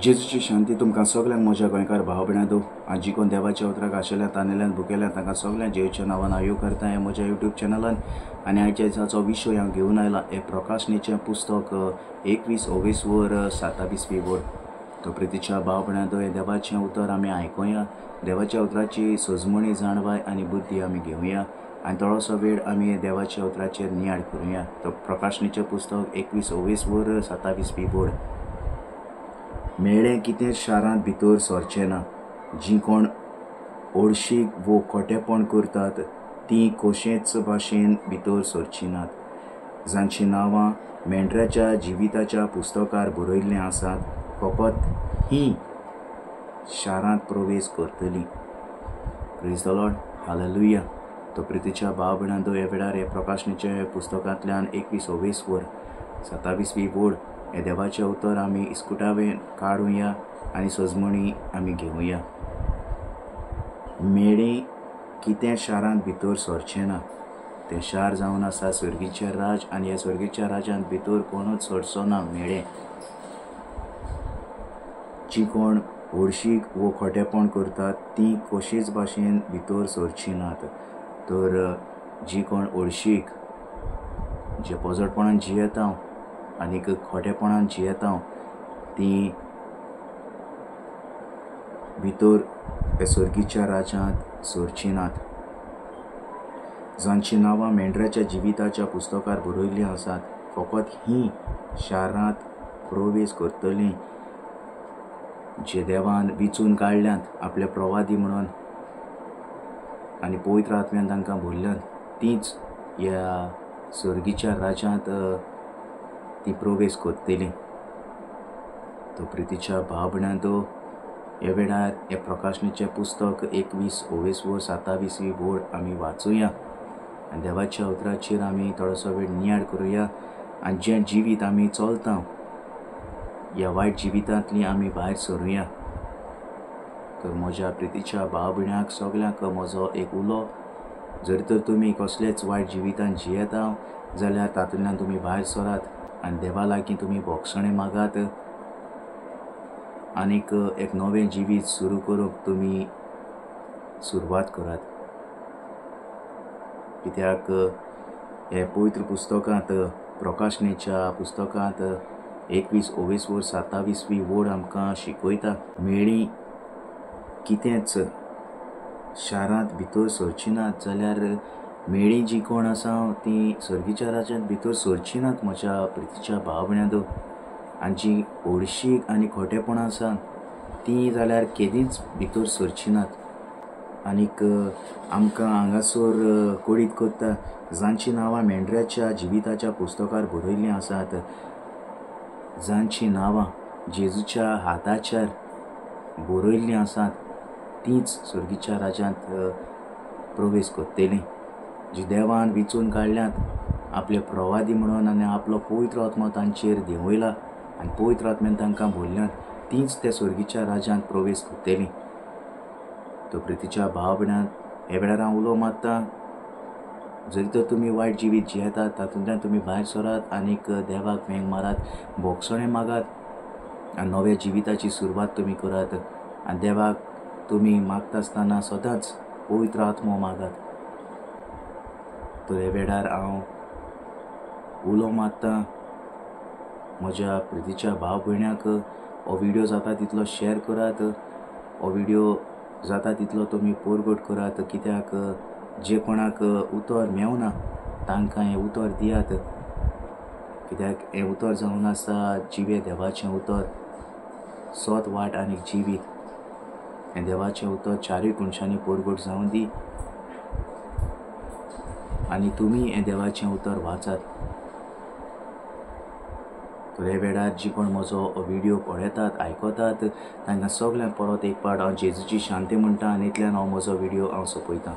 जेजूची शांती तुमकां सगळ्यांक म्हज्या गोंयकार भाव भयणां आजी कोण देवाच्या उतराक आशिल्ल्या तांदल्यान भुकेल्या तांकां सगळ्यांक जेवच्या नांवान हांव करता हें म्हज्या यूट्यूब चॅनलान। आनी आयच्या दिसाचो विशय हांव घेवन आयला हें प्रकाशनीचें पुस्तक 21-22 वर 27वी वोड। तो प्रितीच्या भाव भयणां हें देवाचें उतर आमी आयकुया, देवाच्या उतराची सजमणी जाणवाय आनी बुद्धी आमी घेवया आनी थोडोसो वेळ आमी देवाच्या उतराचेर नियाळ करुया। तो प्रकाशनीचें पुस्तक 21-22 वर 27वी वोड। मेळ्ळें कितें शारांत भितर सरचें ना, जीं कोण ओडशीक वो खोटेपण करतात तीं कशेंच भाशेन भितर सरचीं नात। जांचीं नांवां मेंढऱ्याच्या जिविताच्या पुस्तकार बरयल्लीं आसात, फकत हीं शारांत प्रवेश करतलीं। Praise the Lord, hallelujah. तो प्रितीच्या भाव भयणांदो ह्या वेळार हे प्रकाशनीचे पुस्तकांतल्यान 21-22 वर 27वी वोड हे देवाचें उतर आमी इस्कुटावेन काडुया आनी सजमणी आमी घेवया। मेळ्ळें कितें शारांत भितर सरचें ना, तें शार जावन आसा स्वर्गीचें राज आनी ह्या स्वर्गीच्या राजांत भितर कोणूच सरचो ना। मेळ्ळें जीं कोण ओडशीक वो खोटेपण करतात तीं कशीच भाशेन भितर सरचीं नात। तर जीं कोण ओडशीक जे पोजडपणान जियेता आनीक खोटेपणान जियेता तीं भितर हे स्वर्गीच्या राजांत सरचीं नात। जांचीं नांवां मेंढऱ्याच्या जिविताच्या पुस्तकार बरयल्लीं आसात, फकत हीं शारांत प्रवेश करतलीं जे देवान विचून काडल्यांत आपले प्रवादी म्हणून आनी पवित्र आत्म्यान तांकां भरल्यांत, तींच ह्या स्वर्गीच्या राजांत ती प्रवेश करतलीं। तो प्रितीच्या भाव भयणांदो ह्या वेळार हे प्रकाशनीचें पुस्तक 21-22 वर 27वी वोड आमी वाचुया आनी देवाच्या उतराचेर आमी थोडोसो वेळ नियाळ करुया आनी जें जिवीत आमी चलता ह्या वायट जिवितांतलीं आमी भायर सरुया। तर म्हज्या प्रितीच्या भाव भयणांक सगळ्यांक म्हजो एक उलो, जरी तर तुमी कसलेच वायट जिवितांत जियेता जाल्यार तातूंतल्यान तुमी भायर सरात आनी देवा लागीं तुमी बोगसणें मागात आनीक एक नवें जिवीत सुरू करूंक तुमी सुरवात करात। कित्याक हे पवित्र पुस्तकांत प्रकाशनेच्या पुस्तकांत 21-22 वर 27वी वोड आमकां शिकयता, मेळ्ळीं कितेंच शारांत भितर सरचीं नात जाल्यार मेळ्ळीं जीं कोण आसा तीं स्वर्गीच्या राजांत भितर सरचीं नात म्हज्या प्रितीच्या भाव भयणांदो। आनी जीं ओडशीक आनी खोटेपण आसा तीं जाल्यार केदींच भितर सरचीं नात। आनीक आमकां हांगासर कोडीत करता, जांचीं नांवां मेंढऱ्याच्या जिविताच्या पुस्तकार बरयल्लीं आसात, जांचीं नांवां जेजूच्या हाताचेर बरयल्लीं आसात, तींच स्वर्गीच्या राजांत प्रवेश करतलीं। जीं देवान विचून काडल्यांत आपले प्रवादी म्हणून आनी आपलो पवित्र आत्मो तांचेर देंवयला आनी पवित्र आत्म्यान तांकां भरल्यांत, तींच त्या स्वर्गीच्या राजांत प्रवेश करतलीं। तो प्रितीच्या भाव भयणां हे वेळार हांव उलो मारता, जरी तर तुमी वायट जिवीत जियेतात तातूंतल्यान तुमी भायर सरात आनीक देवाक वेंग मारात, बोगसणें मागात आनी नव्या जिविताची सुरवात तुमी करात आनी देवाक तुमी मागता आसतना सदांच पवित्र आत्मो मागात। तर हे वेळार हांव उलो मारता म्हज्या प्रितीच्या भाव भयणांक, हो विडियो जाता तितलो शेअर करात, हो विडियो जाता तितलो तुमी पोरगोट करात, कित्याक जे कोणाक उतर मेवना तांकां हें उतर दियात। कित्याक हें उतर जावन आसा जिवे देवाचें उतर, सोत वाट आनीक जिवीत। हें देवाचें उतर चारूय कोनशांनी पोरगोट जावन दी आनी तुमी हें देवाचें उतर वाचात। तर हे वेळार जी कोण म्हजो विडियो पळयतात आयकतात तांकां सगळ्यांक परत एक पाट हांव जेजूची शांती म्हणटा आनी इतल्यान हांव म्हजो विडियो सोंपयतां।